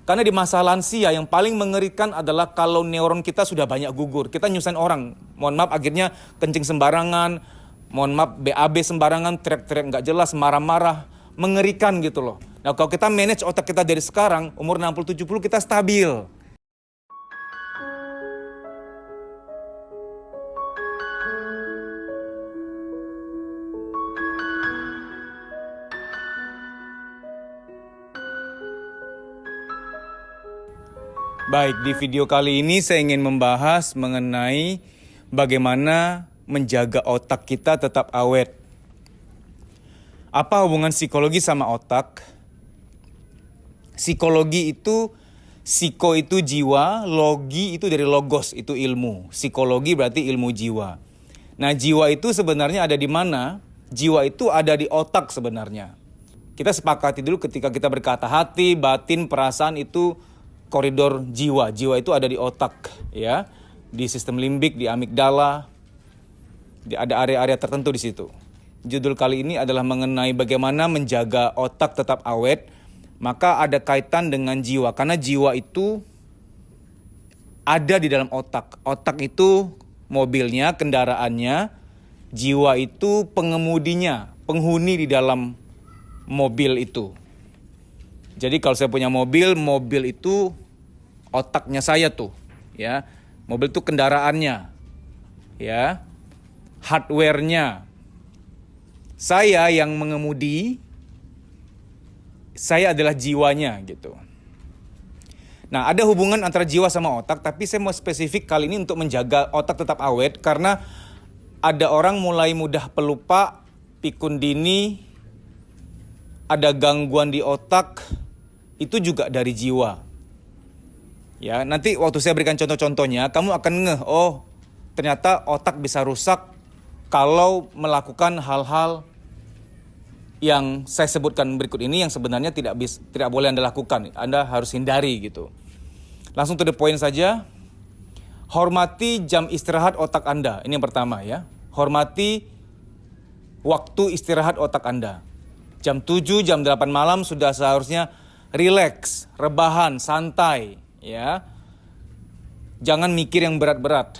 Karena di masa lansia yang paling mengerikan adalah kalau neuron kita sudah banyak gugur. Kita nyusahin orang, mohon maaf akhirnya kencing sembarangan, mohon maaf BAB sembarangan, teriak-teriak nggak jelas, marah-marah, mengerikan gitu loh. Nah kalau kita manage otak kita dari sekarang, umur 60-70 kita stabil. Baik, di video kali ini saya ingin membahas mengenai bagaimana menjaga otak kita tetap awet. Apa hubungan psikologi sama otak? Psikologi itu, psiko itu jiwa, logi itu dari logos, itu ilmu. Psikologi berarti ilmu jiwa. Nah, jiwa itu sebenarnya ada di mana? Jiwa itu ada di otak sebenarnya. Kita sepakati dulu ketika kita berkata hati, batin, perasaan itu koridor jiwa. Jiwa itu ada di otak, ya, di sistem limbik, di amigdala, ada area-area tertentu di situ. Judul kali ini adalah mengenai bagaimana menjaga otak tetap awet. Maka ada kaitan dengan jiwa, karena jiwa itu ada di dalam otak. Otak itu mobilnya, kendaraannya, jiwa itu pengemudinya, penghuni di dalam mobil itu. Jadi kalau saya punya mobil itu otaknya saya tuh, ya. Mobil itu kendaraannya, ya. Hardware-nya. Saya yang mengemudi, saya adalah jiwanya gitu. Nah, ada hubungan antara jiwa sama otak, tapi saya mau spesifik kali ini untuk menjaga otak tetap awet karena ada orang mulai mudah pelupa, pikun dini, ada gangguan di otak, itu juga dari jiwa. Ya, nanti waktu saya berikan contoh-contohnya, kamu akan ngeh, oh, ternyata otak bisa rusak kalau melakukan hal-hal yang saya sebutkan berikut ini yang sebenarnya tidak boleh Anda lakukan. Anda harus hindari gitu. Langsung to the point saja. Hormati jam istirahat otak Anda. Ini yang pertama ya. Hormati waktu istirahat otak Anda. Jam 7, jam 8 malam sudah seharusnya rileks, rebahan, santai ya. Jangan mikir yang berat-berat.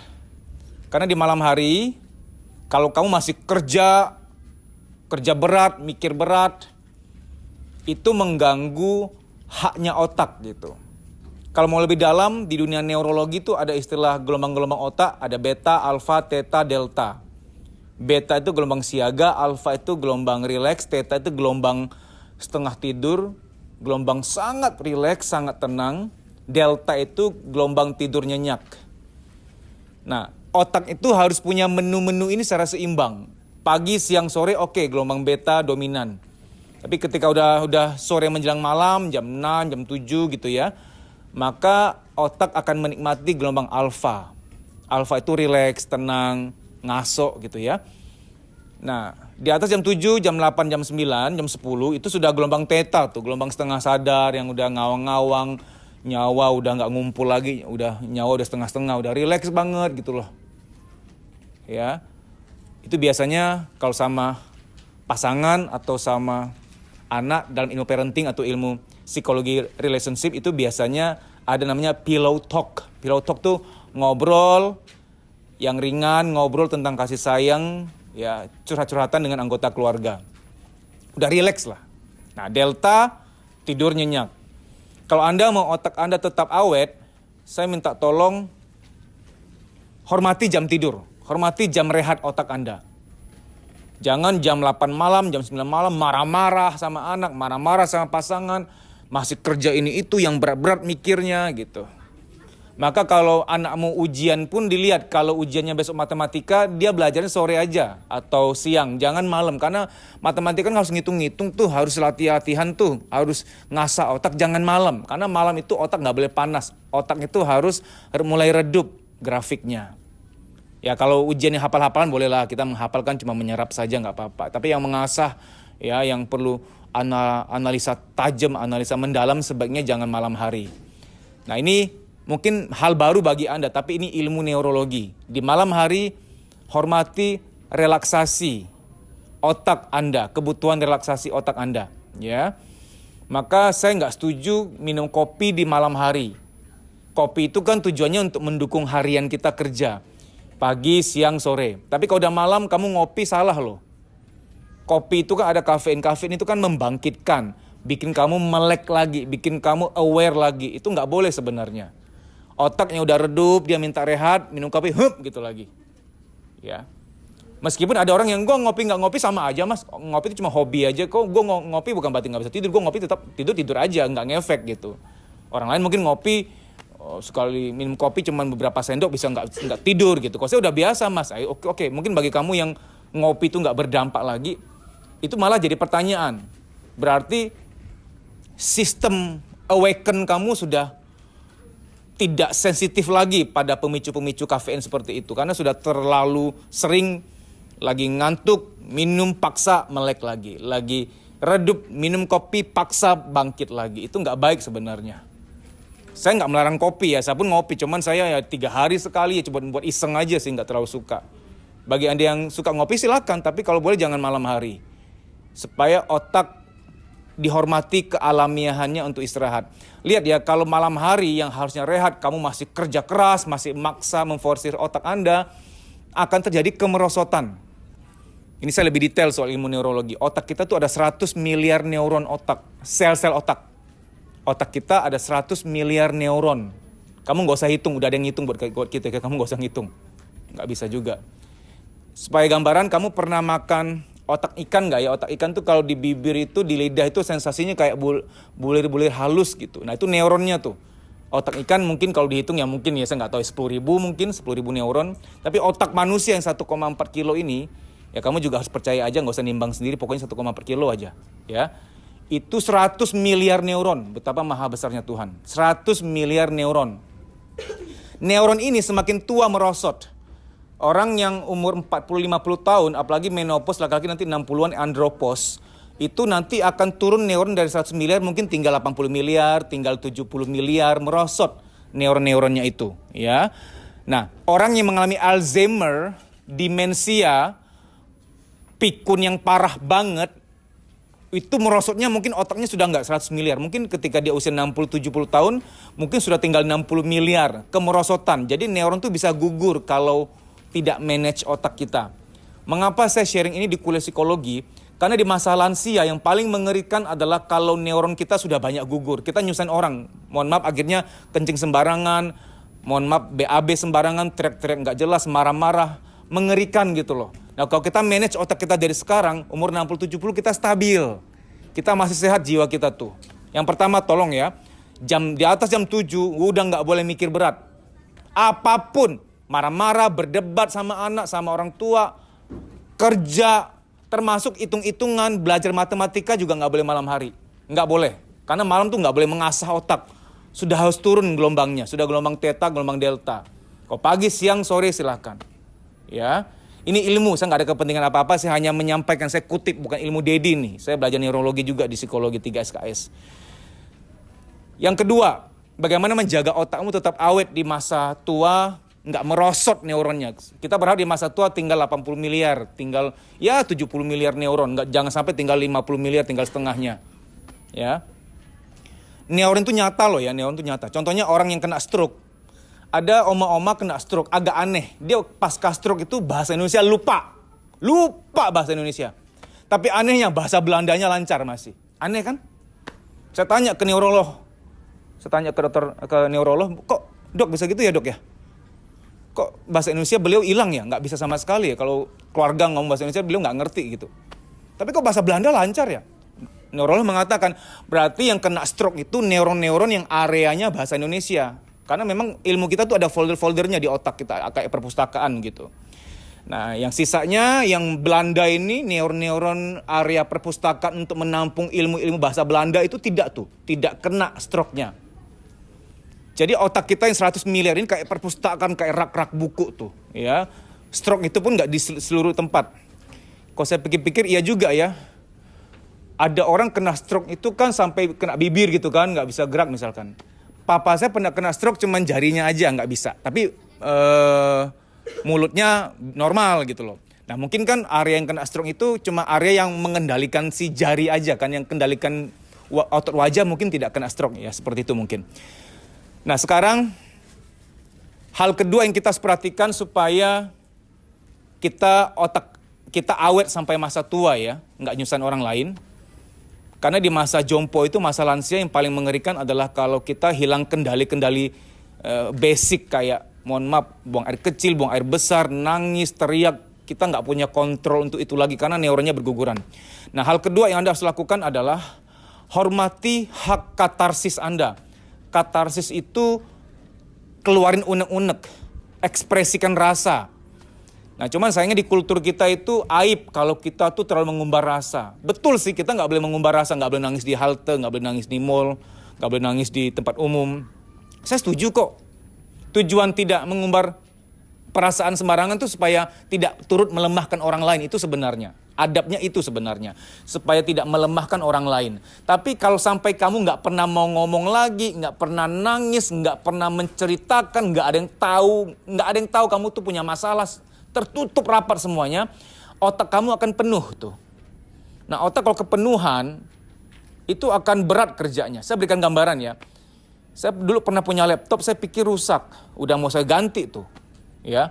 Karena di malam hari kalau kamu masih kerja berat, mikir berat, itu mengganggu haknya otak gitu. Kalau mau lebih dalam, di dunia neurologi itu ada istilah gelombang-gelombang otak, ada beta, alfa, theta, delta. Beta itu gelombang siaga, alfa itu gelombang rileks, theta itu gelombang setengah tidur, gelombang sangat rileks, sangat tenang, delta itu gelombang tidur nyenyak. Nah, otak itu harus punya menu-menu ini secara seimbang. Pagi, siang, sore oke, gelombang beta dominan. Tapi ketika udah sore menjelang malam, jam 6, jam 7 gitu ya, maka otak akan menikmati gelombang alfa. Alfa itu rileks, tenang, ngaso gitu ya. Nah, di atas jam 7, jam 8, jam 9, jam 10 itu sudah gelombang theta tuh, gelombang setengah sadar yang udah ngawang-ngawang, nyawa udah nggak ngumpul lagi, nyawa udah setengah-setengah, udah rileks banget gitu loh. Ya. Itu biasanya kalau sama pasangan atau sama anak dalam ilmu parenting atau ilmu psikologi relationship itu biasanya ada namanya pillow talk. Pillow talk tuh ngobrol yang ringan, ngobrol tentang kasih sayang, ya curhat-curhatan dengan anggota keluarga. Udah rileks lah. Nah, delta tidur nyenyak. Kalau Anda mau otak Anda tetap awet, saya minta tolong hormati jam tidur. Hormati jam rehat otak Anda. Jangan jam 8 malam, jam 9 malam marah-marah sama anak, marah-marah sama pasangan, masih kerja ini itu yang berat-berat mikirnya gitu. Maka kalau anakmu ujian pun dilihat, kalau ujiannya besok matematika, dia belajarnya sore aja atau siang, jangan malam. Karena matematika kan harus ngitung-ngitung tuh, harus latihan tuh, harus ngasah otak, jangan malam. Karena malam itu otak nggak boleh panas, otak itu harus mulai redup grafiknya. Ya kalau ujiannya hafal-hafalan bolehlah, kita menghafalkan cuma menyerap saja nggak apa-apa. Tapi yang mengasah, ya yang perlu analisa tajam, analisa mendalam sebaiknya jangan malam hari. Nah ini mungkin hal baru bagi Anda, tapi ini ilmu neurologi. Di malam hari hormati relaksasi otak Anda, kebutuhan relaksasi otak Anda. Ya, Maka saya nggak setuju minum kopi di malam hari. Kopi itu kan tujuannya untuk mendukung harian kita kerja. Pagi, siang, sore. Tapi kalau udah malam kamu ngopi salah loh. Kopi itu kan ada kafein. Kafein itu kan membangkitkan. Bikin kamu melek lagi. Bikin kamu aware lagi. Itu nggak boleh sebenarnya. Otaknya udah redup, dia minta rehat, minum kopi, gitu lagi. Ya. Meskipun ada orang yang gue ngopi nggak ngopi sama aja mas, ngopi itu cuma hobi aja, kok gue ngopi bukan berarti nggak bisa tidur, gue ngopi tetap tidur aja, nggak ngefek gitu. Orang lain mungkin ngopi sekali minum kopi cuma beberapa sendok bisa nggak tidur gitu. Kalau saya udah biasa mas, oke, mungkin bagi kamu yang ngopi itu nggak berdampak lagi, itu malah jadi pertanyaan. Berarti sistem awaken kamu sudah tidak sensitif lagi pada pemicu-pemicu kafein seperti itu, karena sudah terlalu sering. Lagi ngantuk, minum paksa melek lagi. Lagi redup, minum kopi paksa bangkit lagi. Itu nggak baik sebenarnya. Saya nggak melarang kopi ya, saya pun ngopi. Cuman saya ya 3 hari sekali ya, coba buat iseng aja sih, nggak terlalu suka. Bagi Anda yang suka ngopi silakan, tapi kalau boleh jangan malam hari. Supaya otak dihormati kealamiahannya untuk istirahat. Lihat ya, kalau malam hari yang harusnya rehat, kamu masih kerja keras, masih maksa memforsir otak Anda, akan terjadi kemerosotan. Ini saya lebih detail soal ilmu neurologi. Otak kita tuh ada 100 miliar neuron otak, sel-sel otak. Otak kita ada 100 miliar neuron. Kamu nggak usah hitung, udah ada yang hitung buat kita, kamu nggak usah ngitung. Nggak bisa juga. Supaya gambaran, kamu pernah makan otak ikan nggak ya? Otak ikan tuh kalau di bibir itu, di lidah itu sensasinya kayak bulir-bulir halus gitu. Nah itu neuronnya tuh. Otak ikan mungkin kalau dihitung ya mungkin ya saya nggak tahu 10.000 mungkin 10.000 neuron. Tapi otak manusia yang 1,4 kilo ini, ya kamu juga harus percaya aja, nggak usah nimbang sendiri, pokoknya 1,4 kilo aja. Ya, itu 100 miliar neuron, betapa maha besarnya Tuhan. 100 miliar neuron. Neuron ini semakin tua merosot. Orang yang umur 40-50 tahun, apalagi menopause, laki-laki nanti 60-an andropause, itu nanti akan turun neuron dari 100 miliar mungkin tinggal 80 miliar, tinggal 70 miliar, merosot neuron-neuronnya itu. Ya. Nah, orang yang mengalami Alzheimer, demensia, pikun yang parah banget, itu merosotnya mungkin otaknya sudah nggak 100 miliar. Mungkin ketika dia usia 60-70 tahun, mungkin sudah tinggal 60 miliar kemerosotan. Jadi neuron tuh bisa gugur kalau tidak manage otak kita. Mengapa saya sharing ini di kuliah psikologi? Karena di masa lansia yang paling mengerikan adalah kalau neuron kita sudah banyak gugur. Kita nyusahin orang. Mohon maaf akhirnya kencing sembarangan, mohon maaf BAB sembarangan, teriak-teriak nggak jelas, marah-marah. Mengerikan gitu loh. Nah kalau kita manage otak kita dari sekarang, umur 60-70 kita stabil. Kita masih sehat jiwa kita tuh. Yang pertama tolong ya, di atas jam 7 udah nggak boleh mikir berat. Apapun, marah-marah, berdebat sama anak, sama orang tua, kerja, termasuk hitung-hitungan, belajar matematika juga nggak boleh malam hari. Nggak boleh. Karena malam tuh nggak boleh mengasah otak. Sudah harus turun gelombangnya. Sudah gelombang theta, gelombang delta. Kalau pagi, siang, sore silahkan. Ya, ini ilmu, saya nggak ada kepentingan apa-apa, saya hanya menyampaikan, saya kutip, bukan ilmu Dedi nih. Saya belajar neurologi juga di psikologi 3 SKS. Yang kedua, bagaimana menjaga otakmu tetap awet di masa tua, nggak merosot neuronnya. Kita berharap di masa tua tinggal 80 miliar, tinggal ya 70 miliar neuron, jangan sampai tinggal 50 miliar, tinggal setengahnya. Ya, neuron itu nyata loh ya, neuron itu nyata. Contohnya orang yang kena stroke. Ada oma-oma kena stroke, agak aneh. Dia pasca stroke itu bahasa Indonesia lupa bahasa Indonesia. Tapi anehnya bahasa Belandanya lancar masih. Aneh kan? Saya tanya ke neurolog. Saya tanya ke dokter, ke neurolog, kok dok bisa gitu ya dok ya? Kok bahasa Indonesia beliau hilang ya? Nggak bisa sama sekali ya. Kalau keluarga ngomong bahasa Indonesia beliau nggak ngerti gitu. Tapi kok bahasa Belanda lancar ya? Neurolog mengatakan berarti yang kena stroke itu neuron-neuron yang areanya bahasa Indonesia. Karena memang ilmu kita tuh ada folder-foldernya di otak kita, kayak perpustakaan gitu. Nah, yang sisanya, yang Belanda ini, neuron-neuron area perpustakaan untuk menampung ilmu-ilmu bahasa Belanda itu tidak kena stroke-nya. Jadi otak kita yang 100 miliar ini kayak perpustakaan, kayak rak-rak buku tuh. Ya, stroke itu pun nggak di seluruh tempat. Kalau saya pikir-pikir, iya juga ya. Ada orang kena stroke itu kan sampai kena bibir gitu kan, nggak bisa gerak misalkan. Papa saya pernah kena stroke cuman jarinya aja nggak bisa. Tapi mulutnya normal gitu loh. Nah mungkin kan area yang kena stroke itu cuma area yang mengendalikan si jari aja kan. Yang kendalikan otot wajah mungkin tidak kena stroke ya, seperti itu mungkin. Nah sekarang hal kedua yang kita harus perhatikan supaya otak kita awet sampai masa tua ya, nggak nyusahin orang lain. Karena di masa jompo itu, masa lansia, yang paling mengerikan adalah kalau kita hilang kendali-kendali basic kayak, mohon maaf, buang air kecil, buang air besar, nangis, teriak, kita nggak punya kontrol untuk itu lagi karena neuronnya berguguran. Nah hal kedua yang Anda harus lakukan adalah hormati hak katarsis Anda. Katarsis itu keluarin unek-unek, ekspresikan rasa. Nah cuman sayangnya di kultur kita itu aib kalau kita tuh terlalu mengumbar rasa. Betul sih, kita nggak boleh mengumbar rasa, nggak boleh nangis di halte, nggak boleh nangis di mall, nggak boleh nangis di tempat umum. Saya setuju kok. Tujuan tidak mengumbar perasaan sembarangan tuh supaya tidak turut melemahkan orang lain, itu sebenarnya. Adabnya itu sebenarnya, supaya tidak melemahkan orang lain. Tapi kalau sampai kamu nggak pernah mau ngomong lagi, nggak pernah nangis, nggak pernah menceritakan, nggak ada yang tahu kamu tuh punya masalah, tertutup rapat semuanya, otak kamu akan penuh tuh. Nah otak kalau kepenuhan, itu akan berat kerjanya. Saya berikan gambaran ya. Saya dulu pernah punya laptop, saya pikir rusak. Udah mau saya ganti tuh. Ya.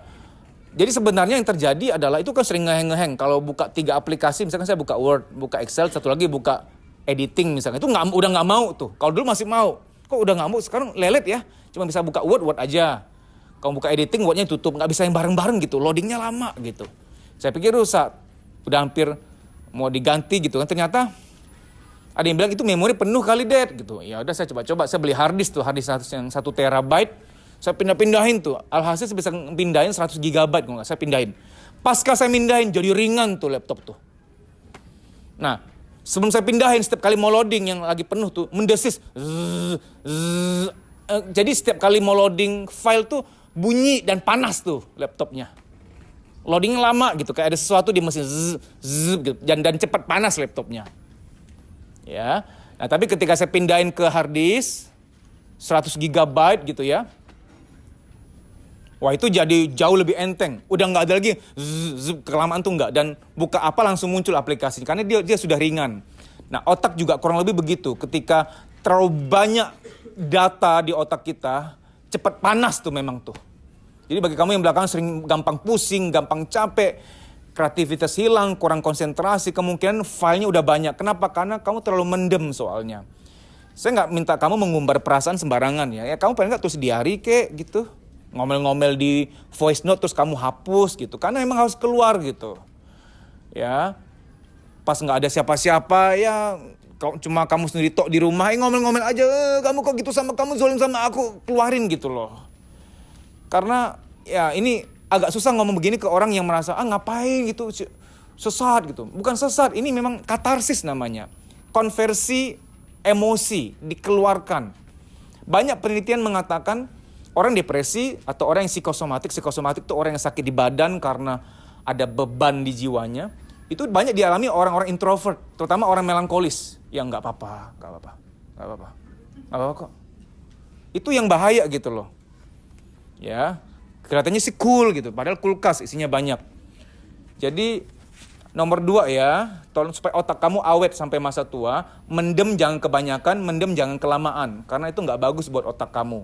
Jadi sebenarnya yang terjadi adalah itu kan sering ngeheng-ngeheng. Kalau buka 3 aplikasi, misalkan saya buka Word, buka Excel, satu lagi buka editing misalnya. Itu udah nggak mau tuh. Kalau dulu masih mau. Kok udah nggak mau? Sekarang lelet ya. Cuma bisa buka Word aja. Kalau buka editing, Word-nya tutup. Nggak bisa yang bareng-bareng gitu. Loadingnya lama gitu. Saya pikir rusak. Udah hampir mau diganti gitu kan. Ternyata ada yang bilang itu memori penuh kali, Dad gitu. Ya udah saya coba-coba. Saya beli hard disk tuh. Hard disk yang 1 terabyte. Saya pindah-pindahin tuh. Alhasil saya bisa pindahin 100 gigabyte. Kalau nggak saya pindahin. Pasca saya pindahin jadi ringan tuh laptop tuh. Nah sebelum saya pindahin, setiap kali mau loading yang lagi penuh tuh mendesis. Jadi setiap kali mau loading file tuh bunyi dan panas tuh laptopnya. Loadingnya lama gitu, kayak ada sesuatu di mesin gitu, dan cepat panas laptopnya. Ya. Nah, tapi ketika saya pindahin ke hard disk 100 GB gitu ya. Wah, itu jadi jauh lebih enteng. Udah nggak ada lagi kelamaan tuh nggak, dan buka apa langsung muncul aplikasi karena dia sudah ringan. Nah, otak juga kurang lebih begitu. Ketika terlalu banyak data di otak kita, cepat panas tuh memang tuh. Jadi bagi kamu yang belakangan sering gampang pusing, gampang capek, kreativitas hilang, kurang konsentrasi, kemungkinan filenya udah banyak. Kenapa? Karena kamu terlalu mendem soalnya. Saya nggak minta kamu mengumbar perasaan sembarangan ya. Ya kamu paling nggak tulis diary kek gitu. Ngomel-ngomel di voice note terus kamu hapus gitu. Karena memang harus keluar gitu. Ya. Pas nggak ada siapa-siapa ya cuma kamu sendiri tok di rumah, ngomel-ngomel aja, kamu kok gitu sama kamu, zolim sama aku, keluarin gitu loh. Karena ya ini agak susah ngomong begini ke orang yang merasa ngapain gitu, sesat gitu. Bukan sesat, ini memang katarsis namanya. Konversi emosi dikeluarkan. Banyak penelitian mengatakan orang depresi atau orang yang psikosomatik itu orang yang sakit di badan karena ada beban di jiwanya. Itu banyak dialami orang-orang introvert, terutama orang melankolis. Yang nggak apa-apa kok. Itu yang bahaya gitu loh. Ya, kelihatannya sih cool gitu, padahal kulkas isinya banyak. Jadi nomor 2 ya, tolong supaya otak kamu awet sampai masa tua, mendem jangan kebanyakan, mendem jangan kelamaan, karena itu nggak bagus buat otak kamu.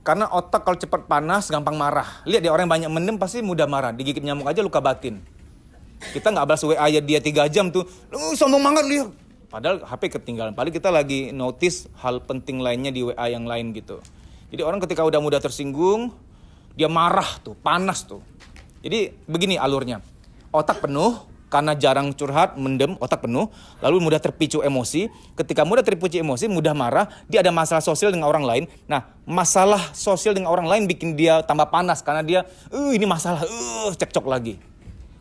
Karena otak kalau cepat panas, gampang marah. Lihat dia orang yang banyak mendem pasti mudah marah. Digigit nyamuk aja luka batin. Kita nggak balas WA ya dia 3 jam tuh. Lu sombong banget lihat. Padahal HP ketinggalan. Padahal kita lagi notice hal penting lainnya di WA yang lain gitu. Jadi orang ketika udah mudah tersinggung, dia marah tuh, panas tuh. Jadi begini alurnya. Otak penuh, karena jarang curhat, mendem, otak penuh, lalu mudah terpicu emosi. Ketika mudah terpicu emosi, mudah marah, dia ada masalah sosial dengan orang lain. Nah, masalah sosial dengan orang lain bikin dia tambah panas, karena dia, ini masalah, cekcok lagi.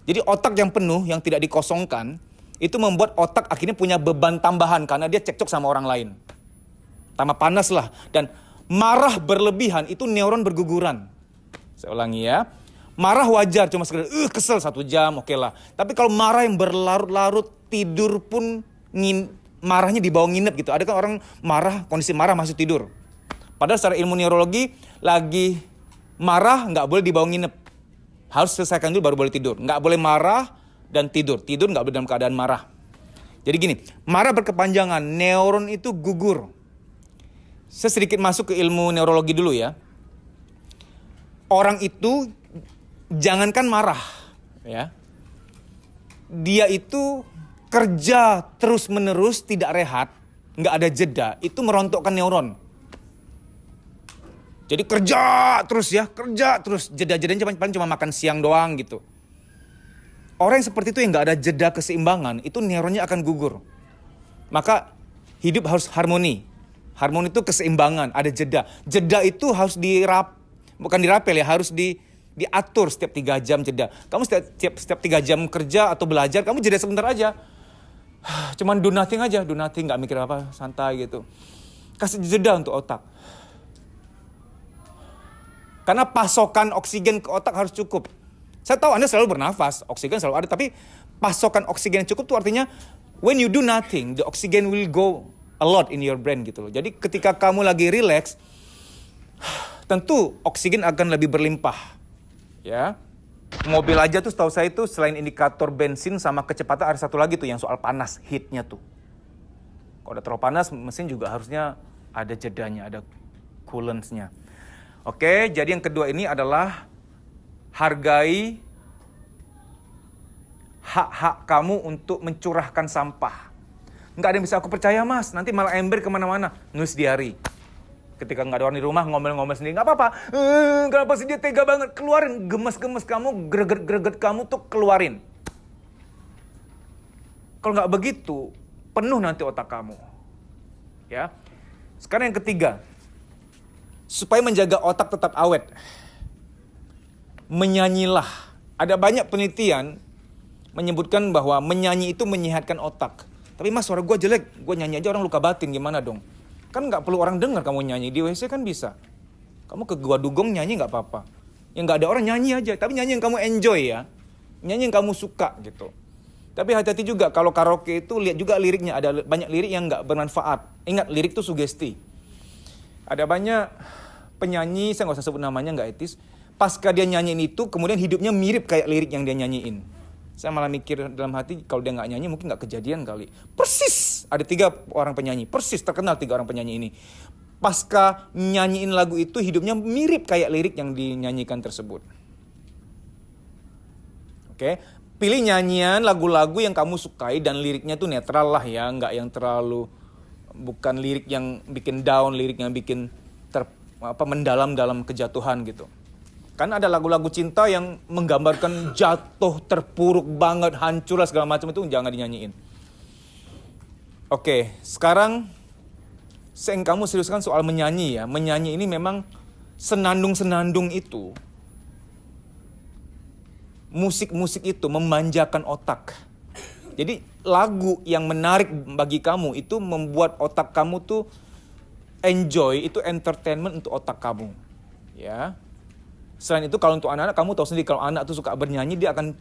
Jadi otak yang penuh, yang tidak dikosongkan, itu membuat otak akhirnya punya beban tambahan, karena dia cekcok sama orang lain. Tambah panas lah, dan marah berlebihan, itu neuron berguguran. Saya ulangi ya. Marah wajar, cuma sekedar kesel 1 jam, oke lah. Tapi kalau marah yang berlarut-larut, tidur pun marahnya dibawa nginep gitu. Ada kan orang marah, kondisi marah masih tidur. Padahal secara ilmu neurologi, lagi marah nggak boleh dibawa nginep. Harus selesaikan dulu baru boleh tidur. Nggak boleh marah dan tidur. Tidur nggak boleh dalam keadaan marah. Jadi gini, marah berkepanjangan, neuron itu gugur. Saya sedikit masuk ke ilmu neurologi dulu ya. Orang itu jangankan marah, ya. Dia itu kerja terus-menerus, tidak rehat, nggak ada jeda, itu merontokkan neuron. Jadi kerja terus, jeda-jedanya paling cuma makan siang doang gitu. Orang yang seperti itu yang nggak ada jeda keseimbangan, itu neuronnya akan gugur. Maka hidup harus harmoni. Harmoni itu keseimbangan, ada jeda. Jeda itu harus bukan dirapel ya, harus diatur setiap 3 jam jeda. Kamu setiap 3 jam kerja atau belajar, kamu jeda sebentar aja. Cuman do nothing aja, nggak mikir apa, santai gitu. Kasih jeda untuk otak. Karena pasokan oksigen ke otak harus cukup. Saya tahu Anda selalu bernafas, oksigen selalu ada, tapi pasokan oksigen yang cukup itu artinya when you do nothing, the oxygen will go a lot in your brain gitu loh. Jadi ketika kamu lagi relax, tentu oksigen akan lebih berlimpah. Ya. Mobil aja tuh setahu saya itu selain indikator bensin sama kecepatan ada satu lagi tuh yang soal panas, heatnya tuh. Kalau udah terlalu panas, mesin juga harusnya ada jedanya, ada coolantsnya. Oke, jadi yang kedua ini adalah hargai hak-hak kamu untuk mencurahkan sampah. Nggak ada yang bisa aku percaya mas, nanti malah ember kemana-mana. Nulis diary. Ketika nggak ada orang di rumah, ngomel-ngomel sendiri. Nggak apa-apa, kenapa sih dia tega banget? Keluarin gemes-gemes kamu, greget-greget kamu tuh keluarin. Kalau nggak begitu, penuh nanti otak kamu. Ya. Sekarang yang ketiga, supaya menjaga otak tetap awet, menyanyilah. Ada banyak penelitian menyebutkan bahwa menyanyi itu menyehatkan otak. Tapi mas, suara gue jelek, gue nyanyi aja orang luka batin, gimana dong? Kan nggak perlu orang dengar kamu nyanyi, di WC kan bisa. Kamu ke Gua Dugong nyanyi nggak apa-apa. Yang nggak ada orang nyanyi aja, tapi nyanyi yang kamu enjoy ya. Nyanyi yang kamu suka gitu. Tapi hati-hati juga kalau karaoke itu lihat juga liriknya, ada banyak lirik yang nggak bermanfaat. Ingat, lirik itu sugesti. Ada banyak penyanyi, saya nggak usah sebut namanya, nggak etis. Pasca dia nyanyiin itu, kemudian hidupnya mirip kayak lirik yang dia nyanyiin. Saya malah mikir dalam hati, kalau dia nggak nyanyi mungkin nggak kejadian kali. Persis, ada 3 orang penyanyi, persis terkenal 3 orang penyanyi ini. Pasca nyanyiin lagu itu, hidupnya mirip kayak lirik yang dinyanyikan tersebut. Oke, pilih nyanyian lagu-lagu yang kamu sukai dan liriknya tuh netral lah ya, nggak yang terlalu, bukan lirik yang bikin down, lirik yang bikin mendalam dalam kejatuhan gitu. Kan ada lagu-lagu cinta yang menggambarkan jatuh, terpuruk banget, hancur lah segala macam, itu jangan dinyanyiin. Oke, sekarang saya ingin kamu seriuskan soal menyanyi ya. Menyanyi ini memang senandung-senandung itu, musik-musik itu memanjakan otak. Jadi lagu yang menarik bagi kamu itu membuat otak kamu tuh enjoy, itu entertainment untuk otak kamu. Ya. Selain itu kalau untuk anak-anak, kamu tahu sendiri kalau anak tuh suka bernyanyi, dia akan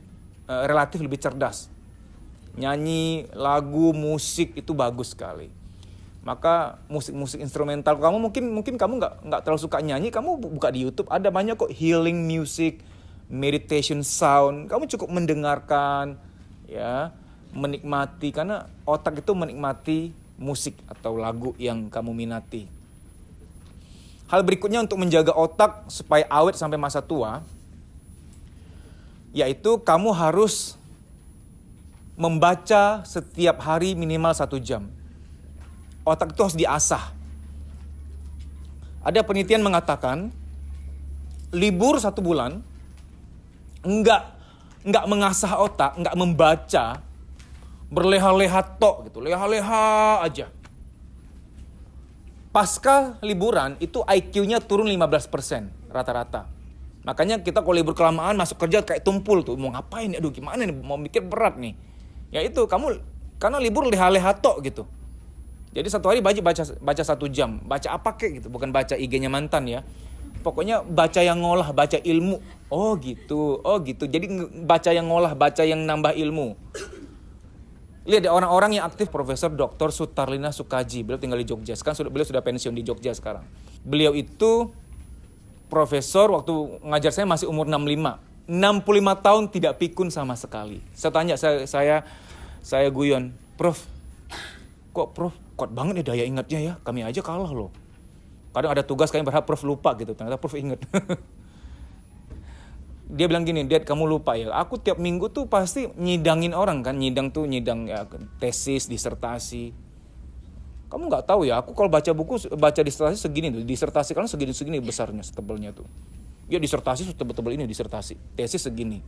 relatif lebih cerdas. Nyanyi, lagu, musik itu bagus sekali. Maka musik-musik instrumental kamu mungkin kamu nggak terlalu suka nyanyi, kamu buka di YouTube ada banyak kok healing music, meditation sound. Kamu cukup mendengarkan, ya, menikmati, karena otak itu menikmati musik atau lagu yang kamu minati. Hal berikutnya untuk menjaga otak supaya awet sampai masa tua, yaitu kamu harus membaca setiap hari minimal 1 jam. Otak itu harus diasah. Ada penelitian mengatakan, libur 1 bulan, enggak mengasah otak, enggak membaca, berleha-leha tok gitu, leha-leha aja. Pasca liburan itu IQ-nya turun 15% rata-rata. Makanya kita kalau libur kelamaan masuk kerja kayak tumpul tuh, mau ngapain? Aduh gimana nih, mau mikir berat nih. Ya itu, kamu karena libur leha-leha tok gitu. Jadi 1 hari baca 1 jam. Baca apa kek gitu, bukan baca IG-nya mantan ya. Pokoknya baca yang ngolah, baca ilmu. Oh gitu. Jadi baca yang ngolah, baca yang nambah ilmu. Lihat ada orang-orang yang aktif, Profesor Dr. Sutarlina Sukaji, beliau tinggal di Jogja. Sekarang beliau sudah pensiun di Jogja sekarang. Beliau itu profesor, waktu ngajar saya masih umur 65 tahun tidak pikun sama sekali. Saya tanya, saya guyon, Prof, kok Prof kuat banget nih daya ingatnya ya, kami aja kalah loh. Kadang ada tugas kami berharap Prof lupa gitu, ternyata Prof ingat. Dia bilang gini, Dad kamu lupa ya, aku tiap minggu tuh pasti nyidangin orang kan, nyidang ya, tesis, disertasi. Kamu nggak tahu ya, aku kalau baca buku, baca disertasi segini tuh, disertasi kan segini besarnya, setebalnya tuh. Ya disertasi setebal-tebal ini, disertasi, tesis segini.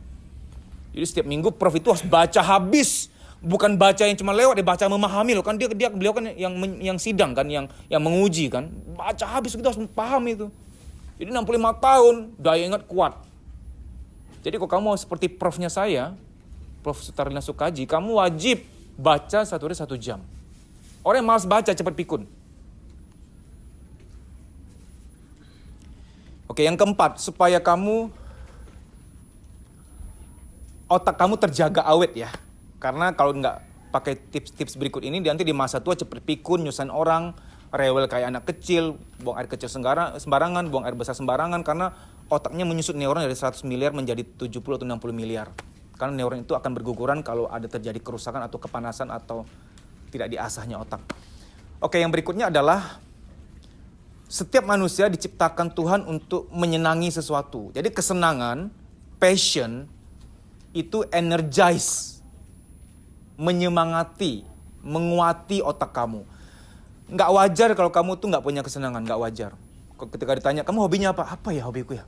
Jadi setiap minggu Prof itu harus baca habis, bukan baca yang cuma lewat, dia baca memahami loh kan, beliau kan yang sidang kan, yang menguji kan, baca habis kita harus paham itu. Jadi 65 tahun, daya ingat kuat. Jadi kalau kamu seperti profnya saya, Prof. Sutarlina Sukaji, kamu wajib baca 1 hari 1 jam. Orang yang malas baca cepat pikun. Oke, yang keempat, supaya otak kamu terjaga awet ya. Karena kalau nggak pakai tips-tips berikut ini, nanti di masa tua cepat pikun, nyusahin orang, rewel kayak anak kecil, buang air kecil sembarangan, buang air besar sembarangan, karena otaknya menyusut neuron dari 100 miliar menjadi 70 atau 60 miliar. Karena neuron itu akan berguguran kalau ada terjadi kerusakan atau kepanasan atau tidak diasahnya otak. Oke, yang berikutnya adalah setiap manusia diciptakan Tuhan untuk menyenangi sesuatu. Jadi kesenangan, passion, itu energize, menyemangati, menguati otak kamu. Nggak wajar kalau kamu tuh nggak punya kesenangan, nggak wajar. Ketika ditanya, kamu hobinya apa? Apa ya hobiku ya?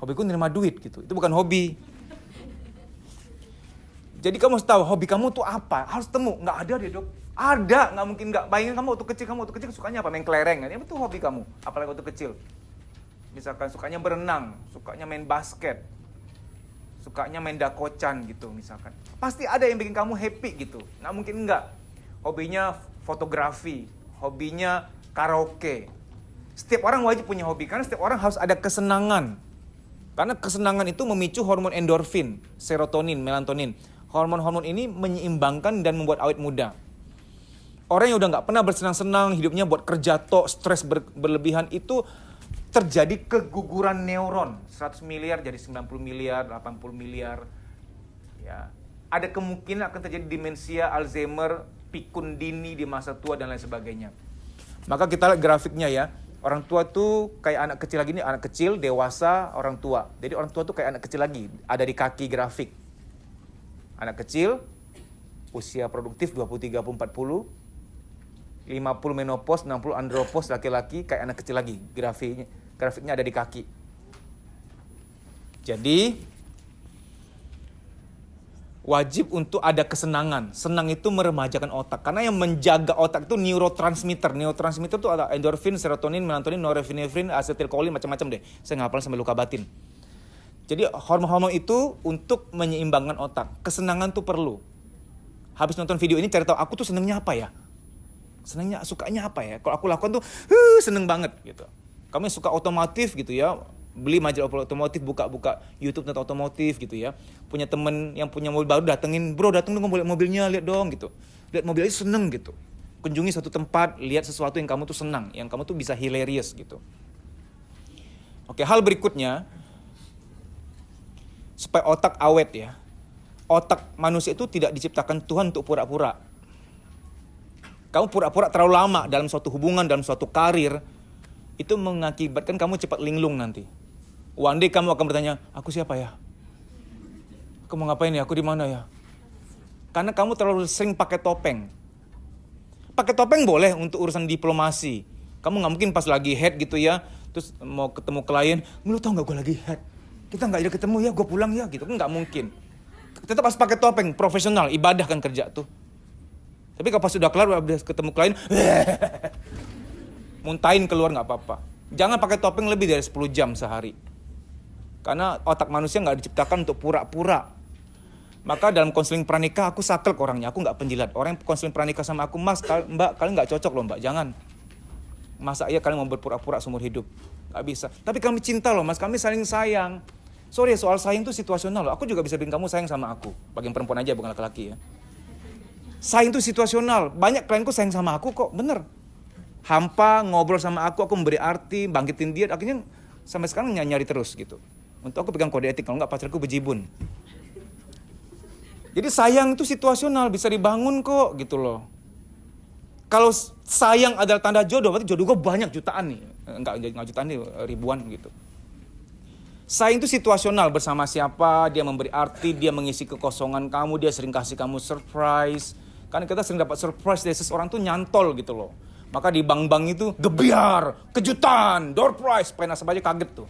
Hobiku nerima duit gitu, itu bukan hobi. Jadi kamu harus tahu hobi kamu tuh apa, harus temu. Nggak ada deh dok, ada, nggak mungkin nggak. Bayangin kamu waktu kecil sukanya apa? Main kelereng kan, itu hobi kamu, apalagi waktu kecil. Misalkan sukanya berenang, sukanya main basket, sukanya main dakocan gitu misalkan. Pasti ada yang bikin kamu happy gitu, nggak mungkin nggak. Hobinya fotografi, hobinya karaoke. Setiap orang wajib punya hobi, karena setiap orang harus ada kesenangan. Karena kesenangan itu memicu hormon endorfin, serotonin, melatonin. Hormon-hormon ini menyeimbangkan dan membuat awet muda. Orang yang udah nggak pernah bersenang-senang, hidupnya buat kerja tok, stres berlebihan, itu terjadi keguguran neuron. 100 miliar jadi 90 miliar, 80 miliar. Ya. Ada kemungkinan akan terjadi demensia, Alzheimer, pikun dini di masa tua, dan lain sebagainya. Maka kita lihat grafiknya ya. Orang tua tuh kayak anak kecil lagi, nih anak kecil, dewasa, orang tua. Jadi orang tua tuh kayak anak kecil lagi, ada di kaki grafik. Anak kecil, usia produktif 20, 30, 40, 50 menopause, 60 andropause laki-laki, kayak anak kecil lagi. Grafiknya ada di kaki. Jadi wajib untuk ada kesenangan. Senang itu meremajakan otak. Karena yang menjaga otak itu neurotransmitter. Neurotransmitter itu ada endorfin, serotonin, melatonin, norepinefrin, asetilkolin, macam-macam deh. Saya ngapal sampai luka batin. Jadi hormon-hormon itu untuk menyeimbangkan otak. Kesenangan tuh perlu. Habis nonton video ini cari tahu, aku tuh senengnya apa ya? Sukanya apa ya? Kalau aku lakukan tuh, seneng banget gitu. Kamu suka otomotif gitu ya, beli majalah otomotif, buka YouTube tentang otomotif gitu ya. Punya temen yang punya mobil baru, datengin, bro dateng dong lihat mobilnya, lihat dong gitu. Lihat mobil aja seneng gitu. Kunjungi suatu tempat, lihat sesuatu yang kamu tuh senang, yang kamu tuh bisa hilarious gitu. Oke, hal berikutnya, supaya otak awet ya. Otak manusia itu tidak diciptakan Tuhan untuk pura-pura. Kamu pura-pura terlalu lama dalam suatu hubungan, dalam suatu karir, itu mengakibatkan kamu cepat linglung nanti. One day kamu akan bertanya, aku siapa ya? Aku mau ngapain ya? Aku di mana ya? Karena kamu terlalu sering pakai topeng. Pakai topeng boleh untuk urusan diplomasi. Kamu nggak mungkin pas lagi head gitu ya, terus mau ketemu klien, lu tau nggak gue lagi head? Kita nggak jadi ketemu ya, gue pulang ya gitu. Nggak mungkin. Tetap pas pakai topeng, profesional, ibadah kan kerja tuh. Tapi kalau pas sudah kelar, udah ketemu klien, muntahin keluar nggak apa-apa. Jangan pakai topeng lebih dari 10 jam sehari. Karena otak manusia nggak diciptakan untuk pura-pura. Maka dalam konseling pranikah aku saklek orangnya, aku nggak penjilat. Orang yang konseling pranikah sama aku, mas, mbak, kalian nggak cocok loh mbak, jangan. Masa iya kalian mau berpura-pura seumur hidup? Nggak bisa. Tapi kami cinta loh mas, kami saling sayang. Sorry, soal sayang itu situasional loh. Aku juga bisa bikin kamu sayang sama aku. Bagian perempuan aja, bukan laki-laki ya. Sayang itu situasional. Banyak klienku sayang sama aku kok, bener. Hampa, ngobrol sama aku memberi arti, bangkitin dia. Akhirnya sampai sekarang nyari terus gitu. Untuk aku pegang kode etik, kalau nggak pacarku bejibun. Jadi sayang itu situasional, bisa dibangun kok gitu loh. Kalau sayang adalah tanda jodoh, berarti jodoh gue banyak jutaan nih. Enggak jutaan nih, ribuan gitu. Sayang itu situasional, bersama siapa, dia memberi arti, dia mengisi kekosongan kamu, dia sering kasih kamu surprise. Karena kita sering dapat surprise dari seseorang tuh nyantol gitu loh. Maka di bank-bank itu gebiar, kejutan, door prize, supaya nasabah aja kaget tuh.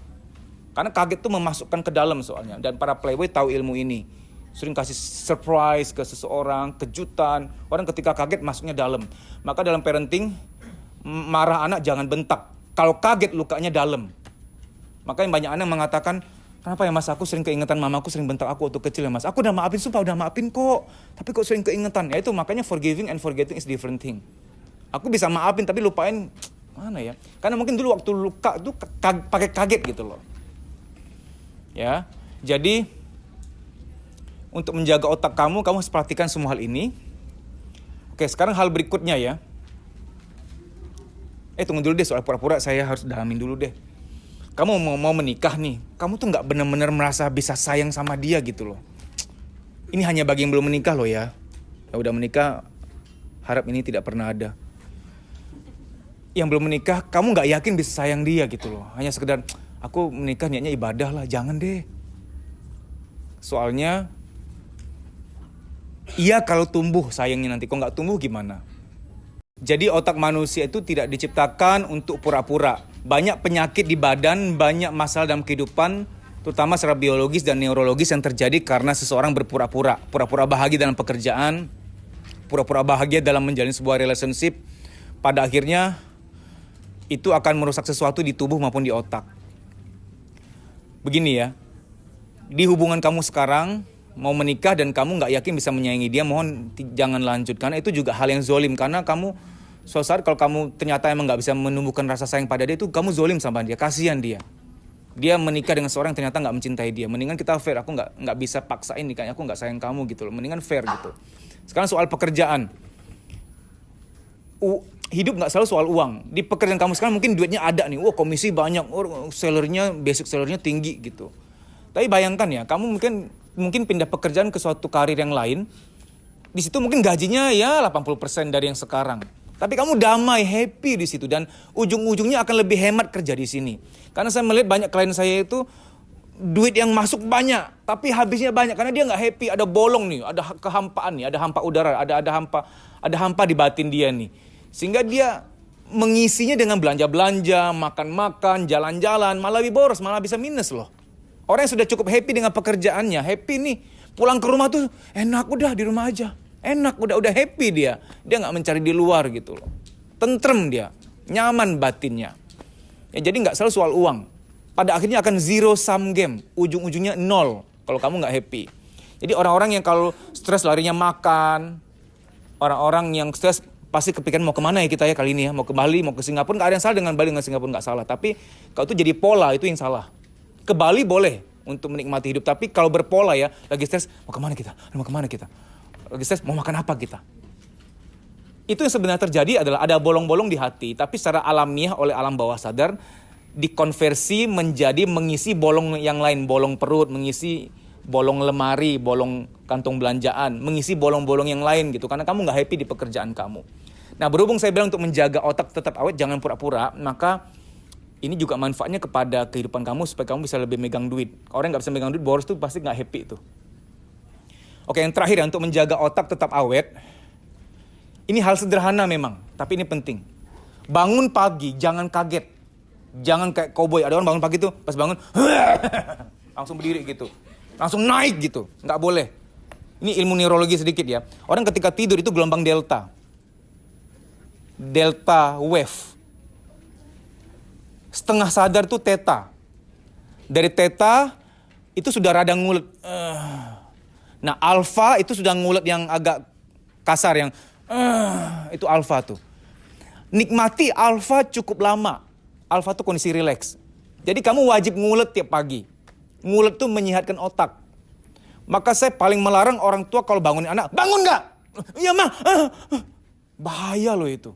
Karena kaget tuh memasukkan ke dalam soalnya. Dan para playboy tahu ilmu ini. Sering kasih surprise ke seseorang, kejutan. Orang ketika kaget masuknya dalam. Maka dalam parenting, marah anak jangan bentak. Kalau kaget lukanya dalam. Makanya banyak anak mengatakan, kenapa ya mas, aku sering keingetan mamaku sering bentak aku waktu kecil ya mas. Aku udah maafin, sumpah udah maafin kok. Tapi kok sering keingetan. Ya itu makanya forgiving and forgetting is different thing. Aku bisa maafin tapi lupain, mana ya. Karena mungkin dulu waktu luka itu pakai kaget gitu loh. Ya, jadi untuk menjaga otak kamu harus perhatikan semua hal ini. Oke, sekarang hal berikutnya ya. Tunggu dulu deh, soal pura-pura saya harus dalamin dulu deh. Kamu mau menikah nih, kamu tuh nggak benar-benar merasa bisa sayang sama dia gitu loh. Ini hanya bagi yang belum menikah loh ya. Yang udah menikah, harap ini tidak pernah ada. Yang belum menikah, kamu nggak yakin bisa sayang dia gitu loh. Hanya sekedar, aku menikah niatnya ibadah lah, jangan deh. Soalnya, iya kalau tumbuh sayangnya nanti, kok nggak tumbuh gimana? Jadi otak manusia itu tidak diciptakan untuk pura-pura. Banyak penyakit di badan, banyak masalah dalam kehidupan, terutama secara biologis dan neurologis yang terjadi karena seseorang berpura-pura. Pura-pura bahagia dalam pekerjaan, pura-pura bahagia dalam menjalin sebuah relationship. Pada akhirnya, itu akan merusak sesuatu di tubuh maupun di otak. Begini ya, di hubungan kamu sekarang, mau menikah dan kamu nggak yakin bisa menyayangi dia, mohon jangan lanjut. Karena itu juga hal yang zolim. Karena kamu, suatu saat kalau kamu ternyata emang nggak bisa menumbuhkan rasa sayang pada dia, itu kamu zolim sama dia, kasihan dia. Dia menikah dengan seorang yang ternyata nggak mencintai dia. Mendingan kita fair, aku nggak bisa paksain nikahnya, aku nggak sayang kamu gitu loh. Mendingan fair gitu. Sekarang soal pekerjaan. Hidup nggak selalu soal uang. Di pekerjaan kamu sekarang mungkin duitnya ada nih, komisi banyak, basic salary-nya tinggi gitu. Tapi bayangkan ya, kamu mungkin pindah pekerjaan ke suatu karir yang lain, di situ mungkin gajinya ya 80% dari yang sekarang. Tapi kamu damai, happy di situ, dan ujung-ujungnya akan lebih hemat kerja di sini. Karena saya melihat banyak klien saya itu duit yang masuk banyak, tapi habisnya banyak karena dia nggak happy, ada bolong nih, ada kehampaan nih, ada hampa udara, ada hampa di batin dia nih. Sehingga dia mengisinya dengan belanja-belanja, makan-makan, jalan-jalan, malah lebih boros, malah bisa minus loh. Orang yang sudah cukup happy dengan pekerjaannya, happy nih, pulang ke rumah tuh enak, udah di rumah aja. Enak, udah happy dia. Dia nggak mencari di luar gitu loh. Tentrem dia, nyaman batinnya. Ya, jadi nggak selalu soal uang. Pada akhirnya akan zero sum game, ujung-ujungnya nol kalau kamu nggak happy. Jadi orang-orang yang kalau stres larinya makan, orang-orang yang stres pasti kepikiran mau kemana ya kita ya kali ini ya, mau ke Bali, mau ke Singapura. Nggak ada yang salah dengan Bali, dengan Singapura nggak salah. Tapi kalau itu jadi pola, itu yang salah. Ke Bali boleh untuk menikmati hidup, tapi kalau berpola ya, lagi stres, mau kemana kita? Lagi stres, mau makan apa kita? Itu yang sebenarnya terjadi adalah ada bolong-bolong di hati, tapi secara alamiah oleh alam bawah sadar, dikonversi menjadi mengisi bolong yang lain, bolong perut, mengisi bolong lemari, bolong kantong belanjaan, mengisi bolong-bolong yang lain gitu, karena kamu nggak happy di pekerjaan kamu. Nah, berhubung saya bilang untuk menjaga otak tetap awet, jangan pura-pura, maka ini juga manfaatnya kepada kehidupan kamu supaya kamu bisa lebih megang duit. Orang yang nggak bisa megang duit, boros tuh pasti nggak happy tuh. Oke, yang terakhir ya, untuk menjaga otak tetap awet. Ini hal sederhana memang, tapi ini penting. Bangun pagi, jangan kaget. Jangan kayak cowboy. Ada orang bangun pagi tuh, pas bangun, langsung berdiri gitu. Langsung naik gitu. Nggak boleh. Ini ilmu neurologi sedikit ya. Orang ketika tidur itu gelombang delta. Delta wave. Setengah sadar tuh theta. Dari theta itu sudah rada ngulet. Nah, alfa itu sudah ngulet yang agak kasar, yang itu alfa tuh. Nikmati alfa cukup lama. Alfa tuh kondisi rileks. Jadi kamu wajib ngulet tiap pagi. Ngulet tuh menyehatkan otak. Maka saya paling melarang orang tua kalau bangunin anak, bangun nggak? Iya mah. Bahaya loh itu.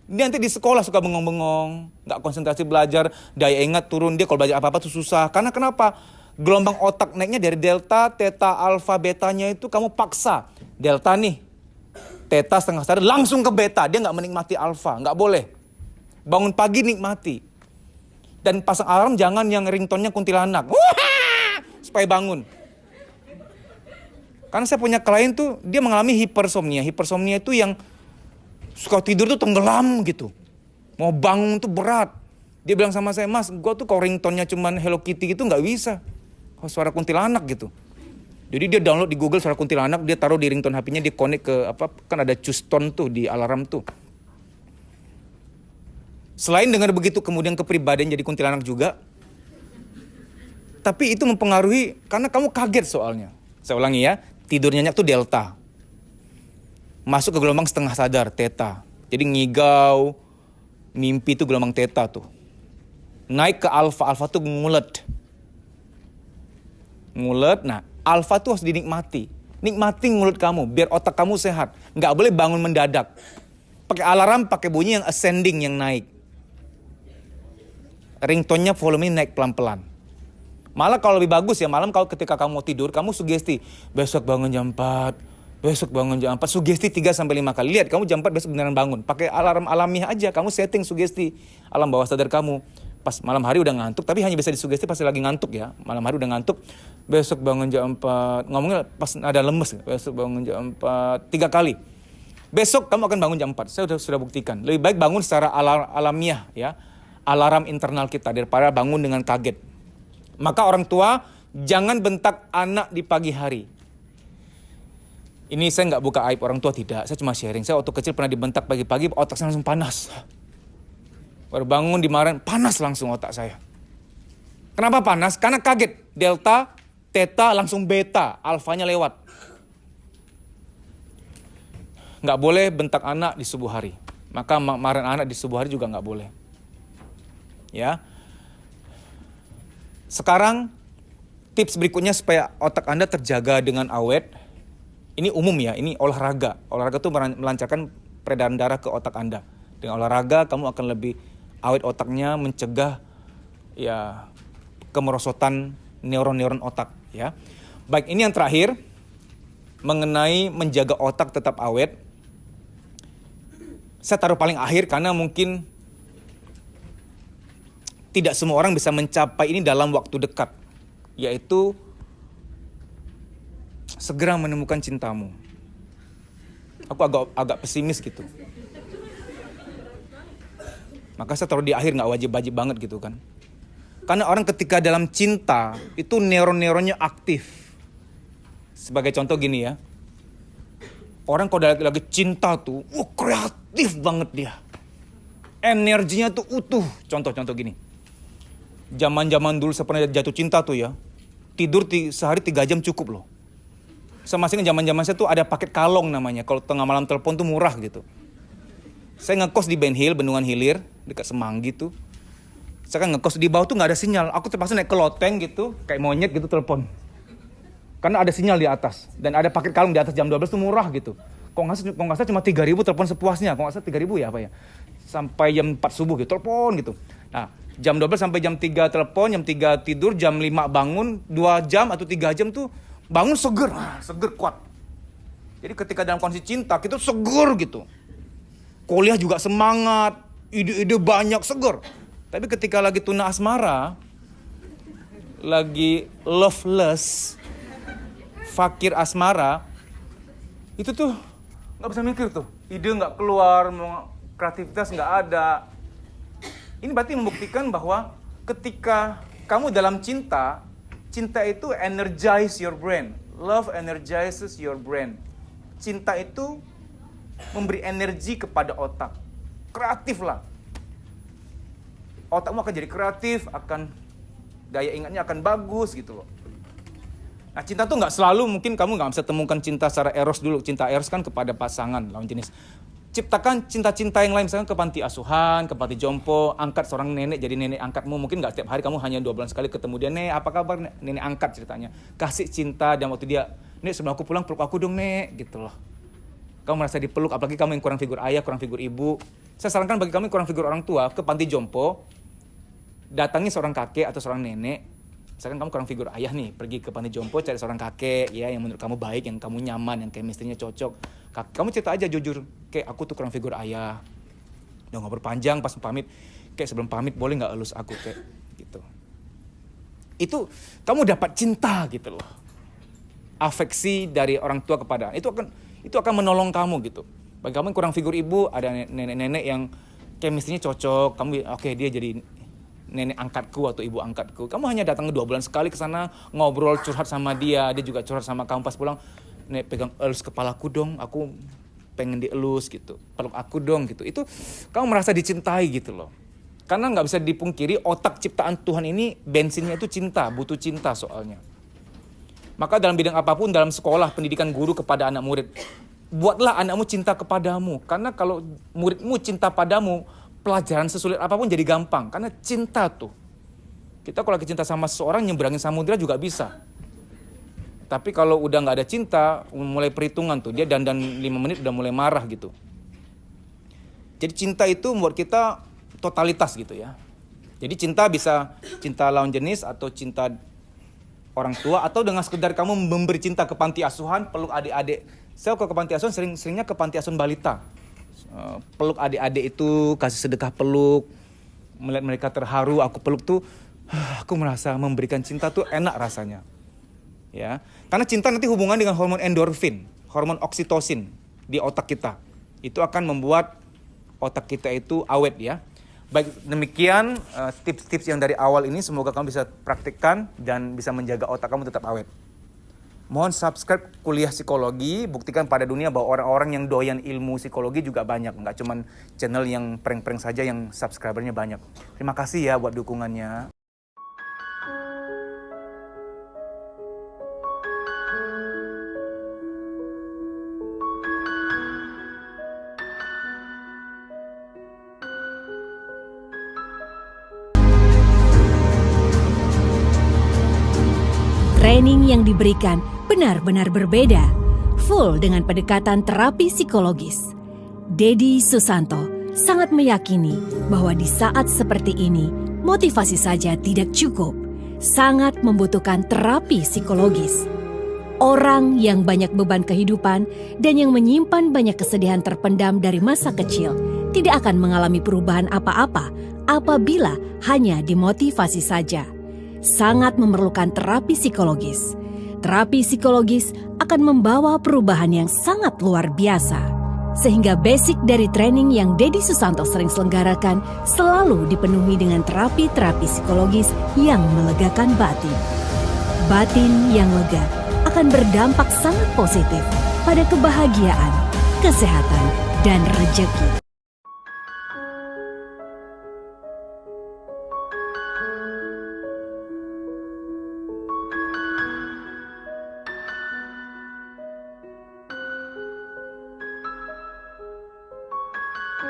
Dia nanti di sekolah suka bengong-bengong, nggak konsentrasi belajar, daya ingat turun, dia kalau belajar apa-apa tuh susah. Karena kenapa? Gelombang otak naiknya dari delta, theta, alfa, betanya itu kamu paksa. Delta nih, Theta setengah sadar langsung ke beta. Dia nggak menikmati alfa, nggak boleh. Bangun pagi nikmati. Dan pasang alarm jangan yang ringtone-nya kuntilanak. Wah! Supaya bangun. Karena saya punya klien tuh, dia mengalami hipersomnia. Hipersomnia itu yang suka tidur tuh tenggelam gitu. Mau bangun tuh berat. Dia bilang sama saya, Mas, gue tuh kalau ringtone-nya cuman Hello Kitty gitu nggak bisa. Kalau suara kuntilanak gitu. Jadi dia download di Google suara kuntilanak, dia taruh di ringtone HP-nya, dia connect ke kan ada choose tone tuh di alarm tuh. Selain dengan begitu kemudian kepribadian jadi kuntilanak juga. Tapi itu mempengaruhi karena kamu kaget soalnya. Saya ulangi ya, tidur nyenyak tuh delta. Masuk ke gelombang setengah sadar, theta. Jadi ngigau, mimpi itu gelombang theta tuh. Naik ke alfa, alfa tuh ngulet. Ngulet, nah alfa tuh harus dinikmati. Nikmati ngulet kamu, biar otak kamu sehat. Nggak boleh bangun mendadak. Pakai alarm, pakai bunyi yang ascending, yang naik. Ringtone-nya volumenya naik pelan-pelan. Malah kalau lebih bagus ya, malam kalau ketika kamu mau tidur, kamu sugesti, besok bangun jam 4, besok bangun jam 4, sugesti 3-5 kali. Lihat, kamu jam 4 besok beneran bangun. Pakai alarm alamiah aja, kamu setting sugesti. Alam bawah sadar kamu. Pas malam hari udah ngantuk, tapi hanya bisa disugesti pas lagi ngantuk ya. Malam hari udah ngantuk, besok bangun jam 4. Ngomongnya pas ada lemes, besok bangun jam 4, 3 kali. Besok kamu akan bangun jam 4, saya sudah buktikan. Lebih baik bangun secara alamiah ya. Alarm internal kita daripada bangun dengan kaget. Maka orang tua jangan bentak anak di pagi hari. Ini saya nggak buka aib orang tua, tidak. Saya cuma sharing. Saya waktu kecil pernah dibentak pagi-pagi, otak saya langsung panas. Baru bangun dimarahin, panas langsung otak saya. Kenapa panas? Karena kaget. Delta, theta, langsung beta. Alfanya lewat. Nggak boleh bentak anak di subuh hari. Maka marahin anak di subuh hari juga nggak boleh. Ya. Sekarang tips berikutnya supaya otak Anda terjaga dengan awet. Ini umum ya, ini olahraga. Olahraga itu melancarkan peredaran darah ke otak Anda. Dengan olahraga kamu akan lebih awet otaknya, mencegah ya kemerosotan neuron-neuron otak ya. Baik, ini yang terakhir mengenai menjaga otak tetap awet. Saya taruh paling akhir karena mungkin tidak semua orang bisa mencapai ini dalam waktu dekat, yaitu segera menemukan cintamu. Aku agak pesimis gitu. Maka saya taruh di akhir, nggak wajib-wajib banget gitu kan. Karena orang ketika dalam cinta itu neuron-neuronnya aktif. Sebagai contoh gini ya. Orang kalau lagi cinta tuh, kreatif banget dia. Energinya tuh utuh. Contoh-contoh gini. Zaman-zaman dulu saya pernah jatuh cinta tuh ya. Tidur sehari 3 jam cukup loh. Saya masih ingat zaman-zaman saya tuh ada paket kalong namanya. Kalau tengah malam telepon tuh murah gitu. Saya ngekos di Ben Hill, Bendungan Hilir, dekat Semanggi tuh. Saya kan ngekos di bawah tuh nggak ada sinyal. Aku terpaksa naik ke loteng gitu, kayak monyet gitu telepon. Karena ada sinyal di atas dan ada paket kalung di atas jam 12 tuh murah gitu. Kok nggak salah cuma 3.000 telepon sepuasnya. Kok nggak salah 3.000 ya apa ya? Sampai jam 4 subuh gitu telepon gitu. Nah, jam 12 sampai jam 3 telepon, jam 3 tidur, jam 5 bangun, 2 jam atau 3 jam tuh bangun seger, seger kuat. Jadi ketika dalam kondisi cinta kita seger gitu. Kuliah juga semangat, ide-ide banyak, seger. Tapi ketika lagi tuna asmara, lagi loveless, fakir asmara, itu tuh nggak bisa mikir tuh. Ide nggak keluar, kreativitas nggak ada. Ini berarti membuktikan bahwa ketika kamu dalam cinta, cinta itu energize your brain. Love energizes your brain. Cinta itu memberi energi kepada otak. Kreatif lah. Otakmu akan jadi kreatif, akan daya ingatnya akan bagus gitu loh. Nah, cinta tuh nggak selalu, mungkin kamu nggak bisa temukan cinta secara eros dulu. Cinta eros kan kepada pasangan lawan jenis. Ciptakan cinta-cinta yang lain, misalnya ke panti asuhan, ke panti jompo, angkat seorang nenek jadi nenek angkatmu. Mungkin nggak setiap hari, kamu hanya 2 bulan sekali ketemu dia. Nek, apa kabar? Nenek angkat ceritanya. Kasih cinta, dan waktu dia, Nek sebelum aku pulang peluk aku dong Nek, gitu loh. Kamu merasa dipeluk, apalagi kamu yang kurang figur ayah, kurang figur ibu. Saya sarankan bagi kamu yang kurang figur orang tua, ke panti jompo, datangi seorang kakek atau seorang nenek, Misalkan kamu kurang figur ayah nih, pergi ke panti jompo cari seorang kakek ya yang menurut kamu baik, yang kamu nyaman, yang chemistry-nya cocok. Kamu cerita aja jujur, kayak aku tuh kurang figur ayah. Udah ngobrol panjang pas pamit, kayak sebelum pamit boleh nggak elus aku kayak gitu. Itu kamu dapat cinta gitu loh. Afeksi dari orang tua kepada itu akan menolong kamu gitu. Bagi kamu yang kurang figur ibu, ada nenek-nenek yang chemistry-nya cocok, kamu oke, dia jadi nenek angkatku atau ibu angkatku. Kamu hanya datang 2 bulan sekali ke sana, ngobrol, curhat sama dia juga curhat sama kamu. Pas pulang, nek pegang elus kepalaku dong, aku pengen dielus gitu, peluk aku dong gitu. Itu kamu merasa dicintai gitu loh. Karena nggak bisa dipungkiri, otak ciptaan Tuhan ini bensinnya itu cinta, butuh cinta soalnya. Maka dalam bidang apapun, dalam sekolah, pendidikan guru kepada anak murid, buatlah anakmu cinta kepadamu. Karena kalau muridmu cinta padamu, pelajaran sesulit apapun jadi gampang. Karena cinta tuh. Kita kalau lagi cinta sama seseorang, nyebrangin samudra juga bisa. Tapi kalau udah nggak ada cinta, mulai perhitungan tuh. Dia dandan 5 menit udah mulai marah gitu. Jadi cinta itu membuat kita totalitas gitu ya. Jadi cinta bisa cinta lawan jenis atau cinta orang tua, atau dengan sekedar kamu memberi cinta ke panti asuhan, peluk adik-adik. Saya ke panti asuhan seringnya ke panti asuhan balita. Peluk adik-adik itu, kasih sedekah peluk, melihat mereka terharu, aku peluk tuh, aku merasa memberikan cinta tuh enak rasanya. Ya, karena cinta nanti hubungan dengan hormon endorfin, hormon oksitosin di otak kita. Itu akan membuat otak kita itu awet ya. Baik, demikian tips-tips yang dari awal ini semoga kamu bisa praktikkan dan bisa menjaga otak kamu tetap awet. Mohon subscribe Kuliah Psikologi, buktikan pada dunia bahwa orang-orang yang doyan ilmu psikologi juga banyak. Nggak cuma channel yang prank-prank saja yang subscribernya banyak. Terima kasih ya buat dukungannya. Training yang diberikan benar-benar berbeda, full dengan pendekatan terapi psikologis. Dedi Susanto sangat meyakini bahwa di saat seperti ini, motivasi saja tidak cukup, sangat membutuhkan terapi psikologis. Orang yang banyak beban kehidupan dan yang menyimpan banyak kesedihan terpendam dari masa kecil tidak akan mengalami perubahan apa-apa apabila hanya dimotivasi saja. Sangat memerlukan terapi psikologis. Terapi psikologis akan membawa perubahan yang sangat luar biasa. Sehingga basic dari training yang Dedi Susanto sering selenggarakan selalu dipenuhi dengan terapi-terapi psikologis yang melegakan batin. Batin yang lega akan berdampak sangat positif pada kebahagiaan, kesehatan, dan rejeki.